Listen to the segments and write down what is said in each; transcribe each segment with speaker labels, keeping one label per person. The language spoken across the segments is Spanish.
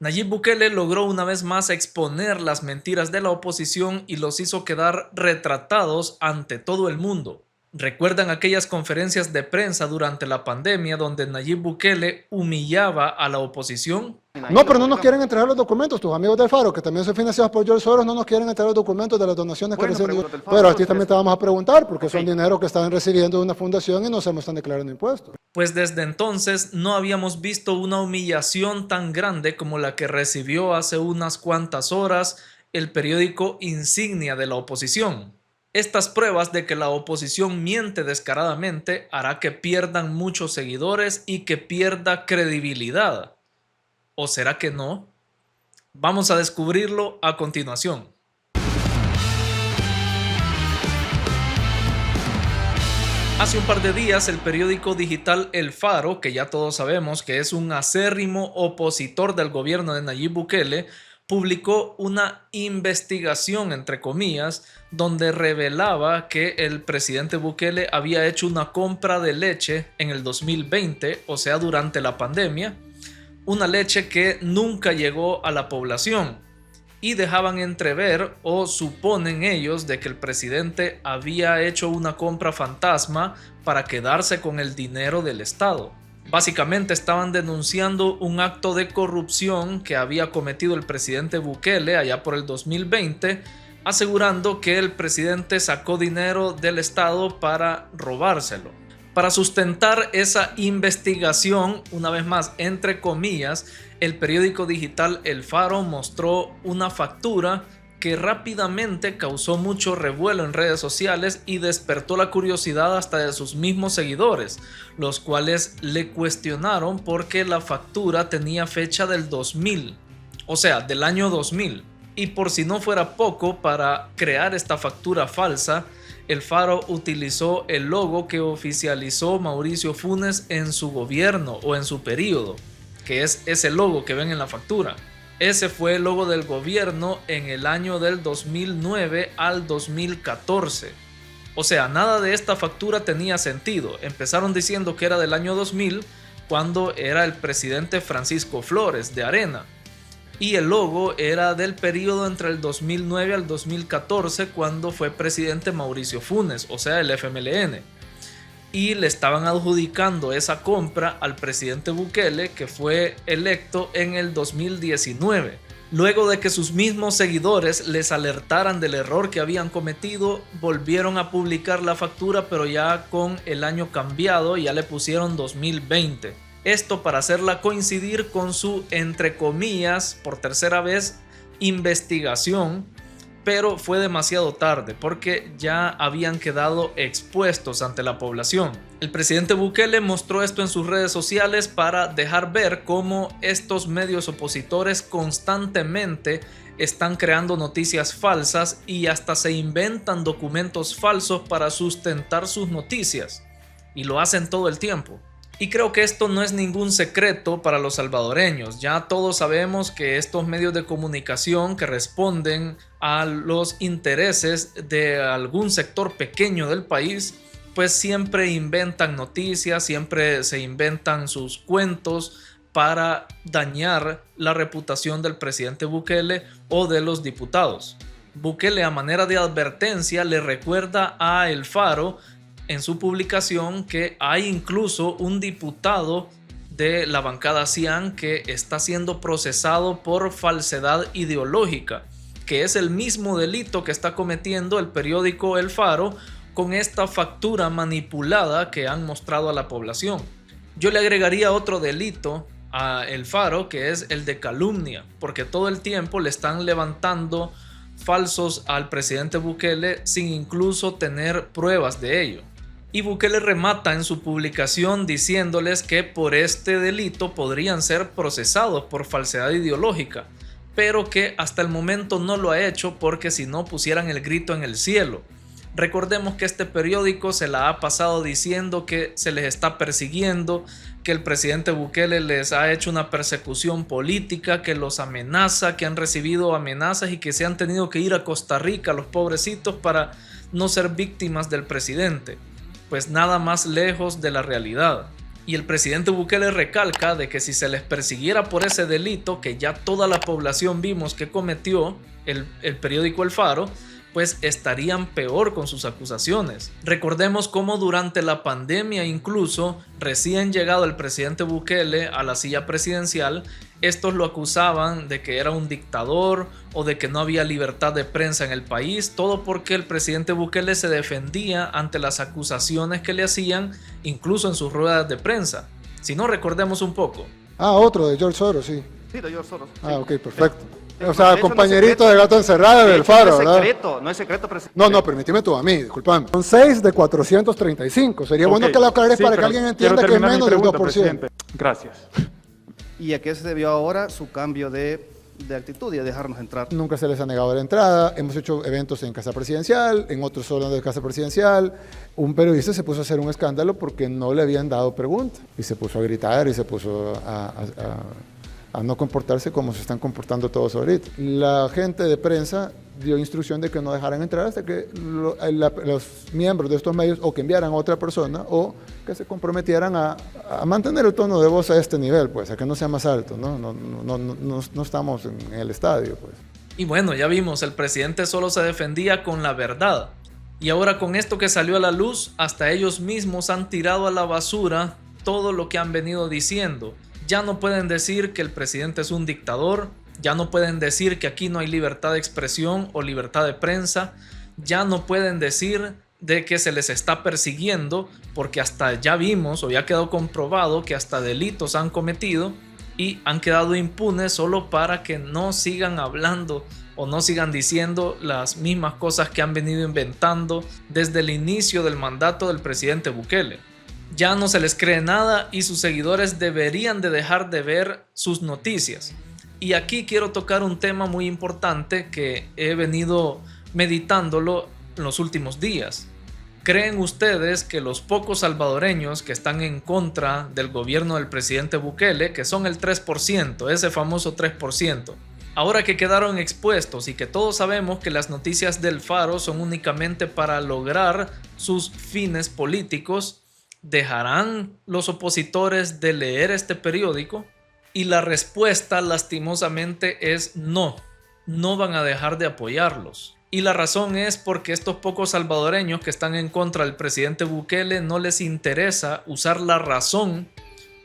Speaker 1: Nayib Bukele logró una vez más exponer las mentiras de la oposición y los hizo quedar retratados ante todo el mundo. ¿Recuerdan aquellas conferencias de prensa durante la pandemia donde Nayib Bukele humillaba a la oposición?
Speaker 2: No, pero no nos quieren entregar los documentos. Tus amigos del Faro, que también son financiados por George Soros, no nos quieren entregar los documentos de las donaciones que reciben. Pero a ti también te vamos a preguntar, porque son dinero que están recibiendo de una fundación y no se están declarando impuestos.
Speaker 1: Pues desde entonces no habíamos visto una humillación tan grande como la que recibió hace unas cuantas horas el periódico insignia de la oposición. Estas pruebas de que la oposición miente descaradamente hará que pierdan muchos seguidores y que pierda credibilidad. ¿O será que no? Vamos a descubrirlo a continuación. Hace un par de días el periódico digital El Faro, que ya todos sabemos que es un acérrimo opositor del gobierno de Nayib Bukele, publicó una investigación, entre comillas, donde revelaba que el presidente Bukele había hecho una compra de leche en el 2020, o sea, durante la pandemia, una leche que nunca llegó a la población, y dejaban entrever, o suponen ellos, de que el presidente había hecho una compra fantasma para quedarse con el dinero del Estado. Básicamente estaban denunciando un acto de corrupción que había cometido el presidente Bukele allá por el 2020, asegurando que el presidente sacó dinero del Estado para robárselo. Para sustentar esa investigación, una vez más, entre comillas, el periódico digital El Faro mostró una factura que rápidamente causó mucho revuelo en redes sociales y despertó la curiosidad hasta de sus mismos seguidores, los cuales le cuestionaron porque la factura tenía fecha del 2000, o sea, del año 2000. Y por si no fuera poco, para crear esta factura falsa, El Faro utilizó el logo que oficializó Mauricio Funes en su gobierno o en su periodo, que es ese logo que ven en la factura. Ese fue el logo del gobierno en el año del 2009 al 2014. O sea, nada de esta factura tenía sentido. Empezaron diciendo que era del año 2000 cuando era el presidente Francisco Flores de Arena. Y el logo era del periodo entre el 2009 al 2014 cuando fue presidente Mauricio Funes, o sea, el FMLN. Y le estaban adjudicando esa compra al presidente Bukele, que fue electo en el 2019. Luego de que sus mismos seguidores les alertaran del error que habían cometido, volvieron a publicar la factura, pero ya con el año cambiado, ya le pusieron 2020. Esto para hacerla coincidir con su, entre comillas, por tercera vez, investigación, pero fue demasiado tarde porque ya habían quedado expuestos ante la población. El presidente Bukele mostró esto en sus redes sociales para dejar ver cómo estos medios opositores constantemente están creando noticias falsas y hasta se inventan documentos falsos para sustentar sus noticias. Y lo hacen todo el tiempo. Y creo que esto no es ningún secreto para los salvadoreños. Ya todos sabemos que estos medios de comunicación que responden a los intereses de algún sector pequeño del país, pues siempre inventan noticias, siempre se inventan sus cuentos para dañar la reputación del presidente Bukele o de los diputados. Bukele, a manera de advertencia, le recuerda a El Faro en su publicación que hay incluso un diputado de la bancada Cian que está siendo procesado por falsedad ideológica, que es el mismo delito que está cometiendo el periódico El Faro con esta factura manipulada que han mostrado a la población. Yo le agregaría otro delito a El Faro, que es el de calumnia, porque todo el tiempo le están levantando falsos al presidente Bukele sin incluso tener pruebas de ello. Y Bukele remata en su publicación diciéndoles que por este delito podrían ser procesados por falsedad ideológica, pero que hasta el momento no lo ha hecho porque si no pusieran el grito en el cielo. Recordemos que este periódico se la ha pasado diciendo que se les está persiguiendo, que el presidente Bukele les ha hecho una persecución política, que los amenaza, que han recibido amenazas y que se han tenido que ir a Costa Rica los pobrecitos para no ser víctimas del presidente. Pues nada más lejos de la realidad. Y el presidente Bukele recalca de que si se les persiguiera por ese delito que ya toda la población vimos que cometió el periódico El Faro, pues estarían peor con sus acusaciones. Recordemos cómo durante la pandemia, incluso recién llegado el presidente Bukele a la silla presidencial, estos lo acusaban de que era un dictador o de que no había libertad de prensa en el país, todo porque el presidente Bukele se defendía ante las acusaciones que le hacían, incluso en sus ruedas de prensa. Si no, recordemos un poco.
Speaker 2: Otro de George Soros, sí.
Speaker 3: Sí, de George Soros.
Speaker 2: Ok, perfecto. O sea, compañerito de gato encerrado del Faro, ¿verdad?
Speaker 3: No es secreto, presidente.
Speaker 2: No, permíteme tú a mí, disculpame. Son 6 de 435. Sería bueno que lo aclares para que alguien entienda que es menos del 2%. Presidente.
Speaker 4: Gracias.
Speaker 3: ¿Y a qué se debió ahora su cambio de actitud y a dejarnos entrar?
Speaker 2: Nunca se les ha negado la entrada. Hemos hecho eventos en Casa Presidencial, en otros zonas de Casa Presidencial. Un periodista se puso a hacer un escándalo porque no le habían dado pregunta. Y se puso a gritar y se puso a no comportarse como se están comportando todos ahorita. La gente de prensa dio instrucción de que no dejaran entrar hasta que los miembros de estos medios o que enviaran a otra persona o que se comprometieran a mantener el tono de voz a este nivel, pues, a que no sea más alto, ¿no? No estamos en el estadio, pues.
Speaker 1: Y bueno, ya vimos, el presidente solo se defendía con la verdad. Y ahora con esto que salió a la luz, hasta ellos mismos han tirado a la basura todo lo que han venido diciendo. Ya no pueden decir que el presidente es un dictador, ya no pueden decir que aquí no hay libertad de expresión o libertad de prensa, ya no pueden decir de que se les está persiguiendo, porque hasta ya vimos o ya quedó comprobado que hasta delitos han cometido y han quedado impunes solo para que no sigan hablando o no sigan diciendo las mismas cosas que han venido inventando desde el inicio del mandato del presidente Bukele. Ya no se les cree nada y sus seguidores deberían de dejar de ver sus noticias. Y aquí quiero tocar un tema muy importante que he venido meditándolo en los últimos días. ¿Creen ustedes que los pocos salvadoreños que están en contra del gobierno del presidente Bukele, que son el 3%, ese famoso 3%, ahora que quedaron expuestos y que todos sabemos que las noticias del Faro son únicamente para lograr sus fines políticos, ¿dejarán los opositores de leer este periódico? Y la respuesta lastimosamente es no, no van a dejar de apoyarlos. Y la razón es porque estos pocos salvadoreños que están en contra del presidente Bukele no les interesa usar la razón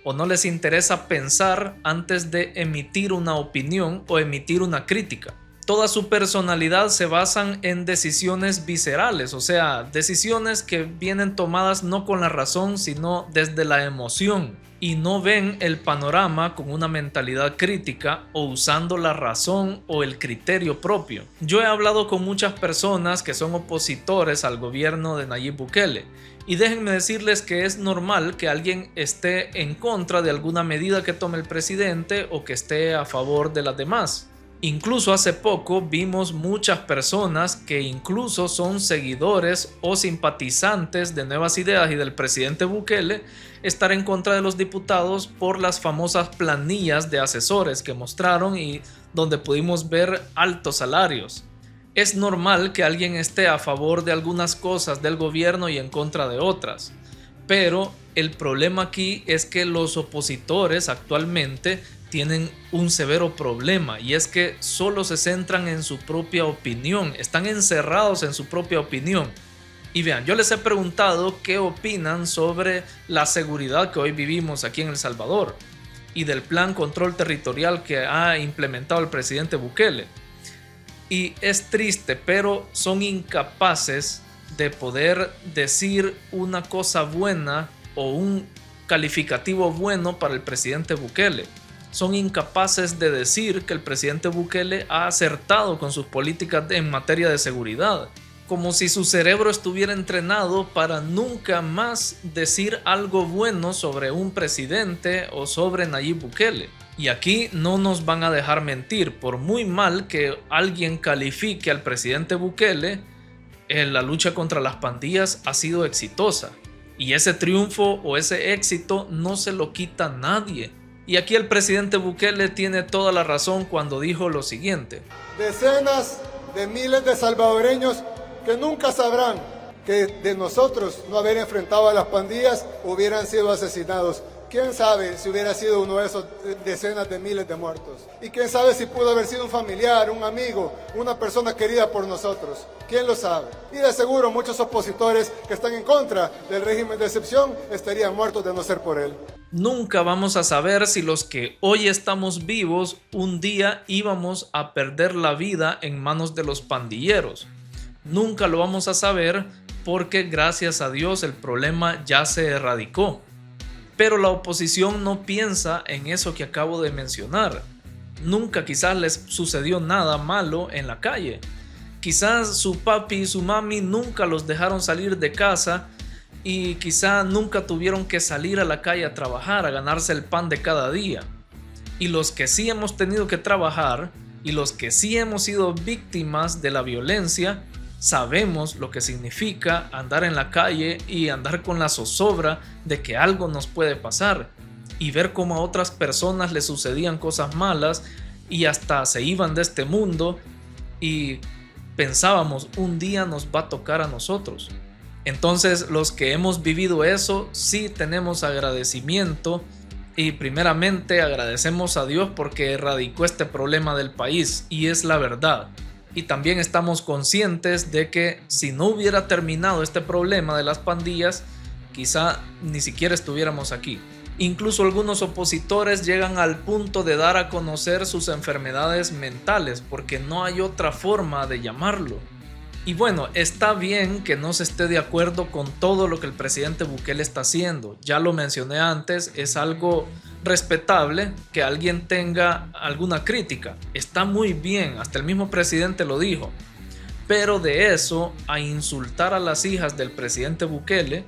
Speaker 1: o no les interesa pensar antes de emitir una opinión o emitir una crítica. Toda su personalidad se basan en decisiones viscerales, o sea, decisiones que vienen tomadas no con la razón, sino desde la emoción, y no ven el panorama con una mentalidad crítica o usando la razón o el criterio propio. Yo he hablado con muchas personas que son opositores al gobierno de Nayib Bukele, y déjenme decirles que es normal que alguien esté en contra de alguna medida que tome el presidente o que esté a favor de las demás. Incluso hace poco vimos muchas personas que incluso son seguidores o simpatizantes de Nuevas Ideas y del presidente Bukele estar en contra de los diputados por las famosas planillas de asesores que mostraron y donde pudimos ver altos salarios. Es normal que alguien esté a favor de algunas cosas del gobierno y en contra de otras, pero el problema aquí es que los opositores actualmente tienen un severo problema, y es que solo se centran en su propia opinión, están encerrados en su propia opinión. Y vean, yo les he preguntado qué opinan sobre la seguridad que hoy vivimos aquí en El Salvador y del plan control territorial que ha implementado el presidente Bukele. Y es triste, pero son incapaces de poder decir una cosa buena o un calificativo bueno para el presidente Bukele. Son incapaces de decir que el presidente Bukele ha acertado con sus políticas en materia de seguridad, como si su cerebro estuviera entrenado para nunca más decir algo bueno sobre un presidente o sobre Nayib Bukele. Y aquí no nos van a dejar mentir, por muy mal que alguien califique al presidente Bukele, la lucha contra las pandillas ha sido exitosa. Y ese triunfo o ese éxito no se lo quita nadie. Y aquí el presidente Bukele tiene toda la razón cuando dijo lo siguiente:
Speaker 2: decenas de miles de salvadoreños que nunca sabrán que de nosotros no haber enfrentado a las pandillas hubieran sido asesinados. ¿Quién sabe si hubiera sido uno de esos decenas de miles de muertos? ¿Y quién sabe si pudo haber sido un familiar, un amigo, una persona querida por nosotros? ¿Quién lo sabe? Y de seguro muchos opositores que están en contra del régimen de excepción estarían muertos de no ser por él.
Speaker 1: Nunca vamos a saber si los que hoy estamos vivos un día íbamos a perder la vida en manos de los pandilleros. Nunca lo vamos a saber porque gracias a Dios el problema ya se erradicó. Pero la oposición no piensa en eso que acabo de mencionar. Nunca quizás les sucedió nada malo en la calle. Quizás su papi y su mami nunca los dejaron salir de casa y quizás nunca tuvieron que salir a la calle a trabajar, a ganarse el pan de cada día. Y los que sí hemos tenido que trabajar y los que sí hemos sido víctimas de la violencia, sabemos lo que significa andar en la calle y andar con la zozobra de que algo nos puede pasar y ver cómo a otras personas les sucedían cosas malas y hasta se iban de este mundo y pensábamos un día nos va a tocar a nosotros. Entonces los que hemos vivido eso sí tenemos agradecimiento y primeramente agradecemos a Dios porque erradicó este problema del país y es la verdad. Y también estamos conscientes de que si no hubiera terminado este problema de las pandillas, quizá ni siquiera estuviéramos aquí. Incluso algunos opositores llegan al punto de dar a conocer sus enfermedades mentales, porque no hay otra forma de llamarlo. Y bueno, está bien que no se esté de acuerdo con todo lo que el presidente Bukele está haciendo. Ya lo mencioné antes, es algo respetable que alguien tenga alguna crítica. Está muy bien, hasta el mismo presidente lo dijo. Pero de eso a insultar a las hijas del presidente Bukele,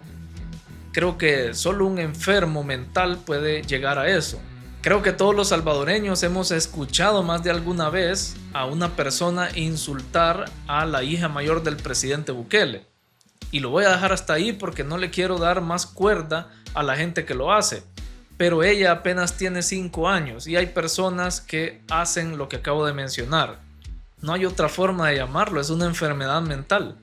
Speaker 1: creo que solo un enfermo mental puede llegar a eso. Creo que todos los salvadoreños hemos escuchado más de alguna vez a una persona insultar a la hija mayor del presidente Bukele. Y lo voy a dejar hasta ahí porque no le quiero dar más cuerda a la gente que lo hace. Pero ella apenas tiene 5 años y hay personas que hacen lo que acabo de mencionar. No hay otra forma de llamarlo, es una enfermedad mental.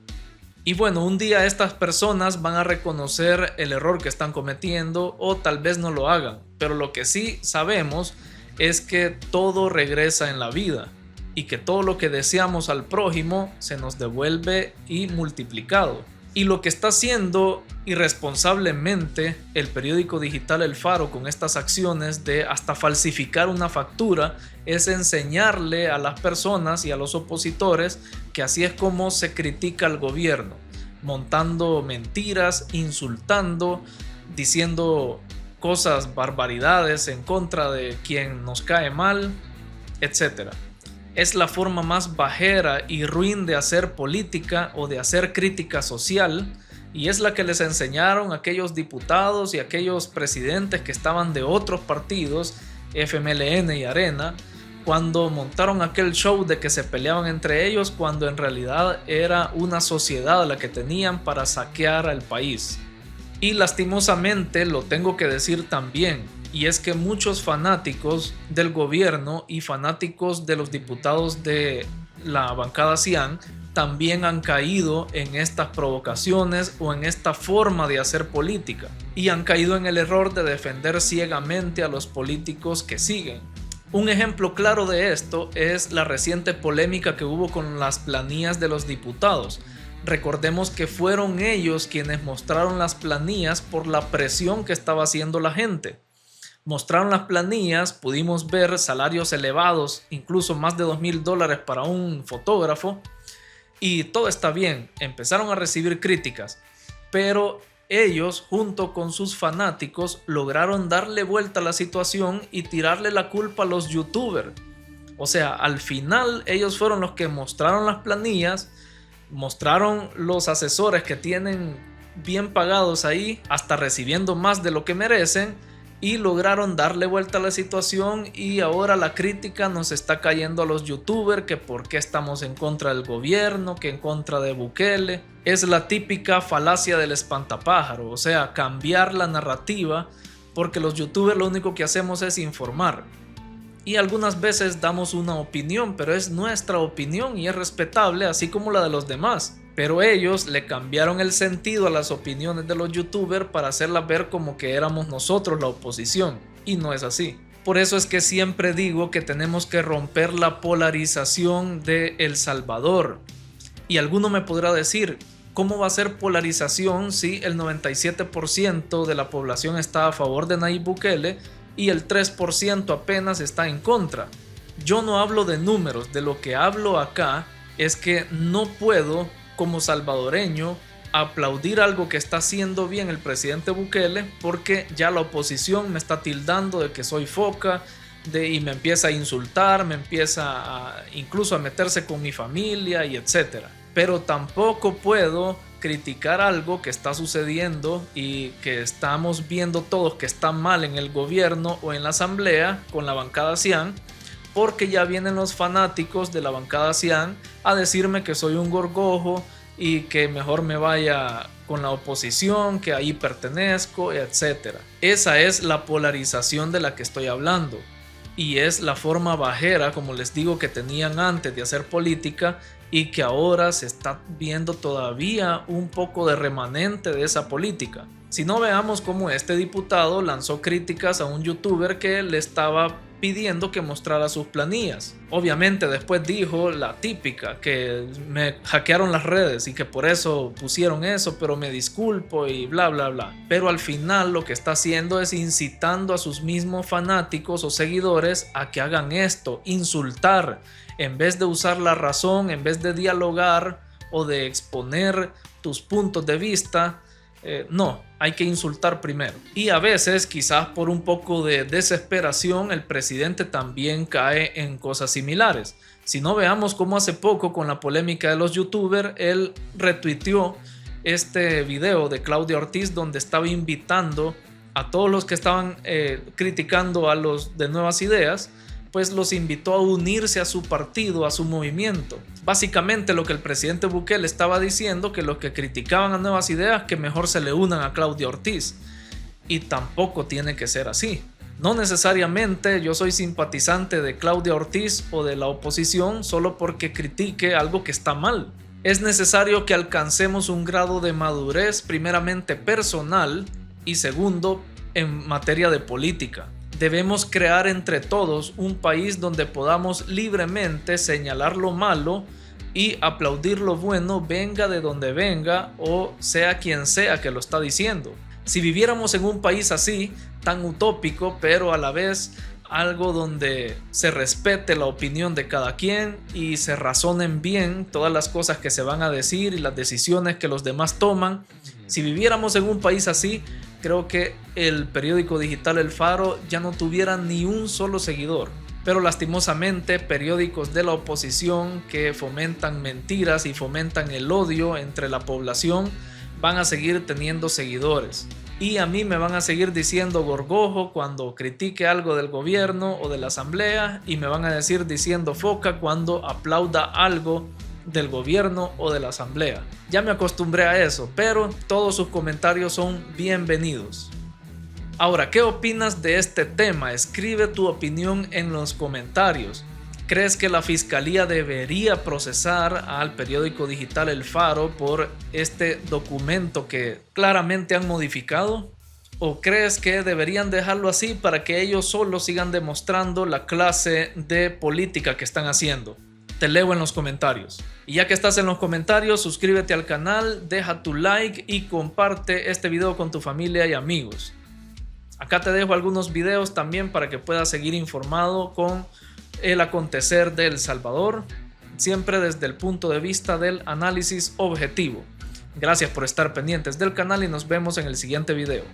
Speaker 1: Y bueno, un día estas personas van a reconocer el error que están cometiendo o tal vez no lo hagan. Pero lo que sí sabemos es que todo regresa en la vida y que todo lo que deseamos al prójimo se nos devuelve y multiplicado. Y lo que está haciendo irresponsablemente el periódico digital El Faro con estas acciones de hasta falsificar una factura es enseñarle a las personas y a los opositores que así es como se critica al gobierno, montando mentiras, insultando, diciendo cosas, barbaridades en contra de quien nos cae mal, etc. Es la forma más bajera y ruin de hacer política o de hacer crítica social y es la que les enseñaron aquellos diputados y aquellos presidentes que estaban de otros partidos, FMLN y Arena, cuando montaron aquel show de que se peleaban entre ellos cuando en realidad era una sociedad la que tenían para saquear al país. Y lastimosamente lo tengo que decir también, y es que muchos fanáticos del gobierno y fanáticos de los diputados de la bancada Cian también han caído en estas provocaciones o en esta forma de hacer política y han caído en el error de defender ciegamente a los políticos que siguen. Un ejemplo claro de esto es la reciente polémica que hubo con las planillas de los diputados. Recordemos que fueron ellos quienes mostraron las planillas por la presión que estaba haciendo la gente. Mostraron las planillas, pudimos ver salarios elevados, incluso más de $2,000 para un fotógrafo, y todo está bien, empezaron a recibir críticas, pero ellos junto con sus fanáticos lograron darle vuelta a la situación y tirarle la culpa a los youtubers. O sea, al final ellos fueron los que mostraron las planillas, mostraron los asesores que tienen bien pagados ahí, hasta recibiendo más de lo que merecen, y lograron darle vuelta a la situación y ahora la crítica nos está cayendo a los youtubers que por qué estamos en contra del gobierno, que en contra de Bukele. Es la típica falacia del espantapájaro, o sea, cambiar la narrativa porque los youtubers lo único que hacemos es informar. Y algunas veces damos una opinión, pero es nuestra opinión y es respetable así como la de los demás. pero ellos le cambiaron el sentido a las opiniones de los youtubers para hacerlas ver como que éramos nosotros la oposición, y no es así. Por eso es que siempre digo que tenemos que romper la polarización de El Salvador. Y alguno me podrá decir, ¿cómo va a ser polarización si el 97% de la población está a favor de Nayib Bukele y el 3% apenas está en contra? Yo no hablo de números, de lo que hablo acá es que no puedo, como salvadoreño, aplaudir algo que está haciendo bien el presidente Bukele porque ya la oposición me está tildando de que soy foca y me empieza a insultar, me empieza incluso a meterse con mi familia y etcétera. Pero tampoco puedo criticar algo que está sucediendo y que estamos viendo todos que está mal en el gobierno o en la asamblea con la bancada Cian, porque ya vienen los fanáticos de la bancada Cian a decirme que soy un gorgojo y que mejor me vaya con la oposición, que ahí pertenezco, etc. Esa es la polarización de la que estoy hablando y es la forma bajera, como les digo, que tenían antes de hacer política y que ahora se está viendo todavía un poco de remanente de esa política. Si no, veamos cómo este diputado lanzó críticas a un youtuber que le estaba pidiendo que mostrara sus planillas. Obviamente después dijo la típica, que me hackearon las redes y que por eso pusieron eso, pero me disculpo y bla bla bla. Pero al final lo que está haciendo es incitando a sus mismos fanáticos o seguidores a que hagan esto, insultar, en vez de usar la razón, en vez de dialogar o de exponer tus puntos de vista. No, hay que insultar primero. Y a veces, quizás por un poco de desesperación, el presidente también cae en cosas similares. Si no, veamos cómo hace poco con la polémica de los youtubers, él retuiteó este video de Claudia Ortiz donde estaba invitando a todos los que estaban criticando a los de Nuevas Ideas, pues los invitó a unirse a su partido, a su movimiento. Básicamente lo que el presidente Bukele estaba diciendo, que los que criticaban a Nuevas Ideas, que mejor se le unan a Claudia Ortiz. Y tampoco tiene que ser así. No necesariamente yo soy simpatizante de Claudia Ortiz o de la oposición solo porque critique algo que está mal. Es necesario que alcancemos un grado de madurez, primeramente personal y segundo en materia de política. Debemos crear entre todos un país donde podamos libremente señalar lo malo y aplaudir lo bueno, venga de donde venga o sea quien sea que lo está diciendo. Si viviéramos en un país así, tan utópico, pero a la vez algo donde se respete la opinión de cada quien y se razonen bien todas las cosas que se van a decir y las decisiones que los demás toman, si viviéramos en un país así, creo que el periódico digital El Faro ya no tuviera ni un solo seguidor. Pero lastimosamente periódicos de la oposición que fomentan mentiras y fomentan el odio entre la población van a seguir teniendo seguidores. Y a mí me van a seguir diciendo gorgojo cuando critique algo del gobierno o de la asamblea y me van a decir diciendo foca cuando aplauda algo del gobierno o de la asamblea. Ya me acostumbré a eso, pero todos sus comentarios son bienvenidos. Ahora, ¿qué opinas de este tema? Escribe tu opinión en los comentarios. ¿Crees que la fiscalía debería procesar al periódico digital El Faro por este documento que claramente han modificado? ¿O crees que deberían dejarlo así para que ellos solos sigan demostrando la clase de política que están haciendo? Te leo en los comentarios. Y ya que estás en los comentarios, suscríbete al canal, deja tu like y comparte este video con tu familia y amigos. Acá te dejo algunos videos también para que puedas seguir informado con el acontecer de El Salvador, siempre desde el punto de vista del análisis objetivo. Gracias por estar pendientes del canal y nos vemos en el siguiente video.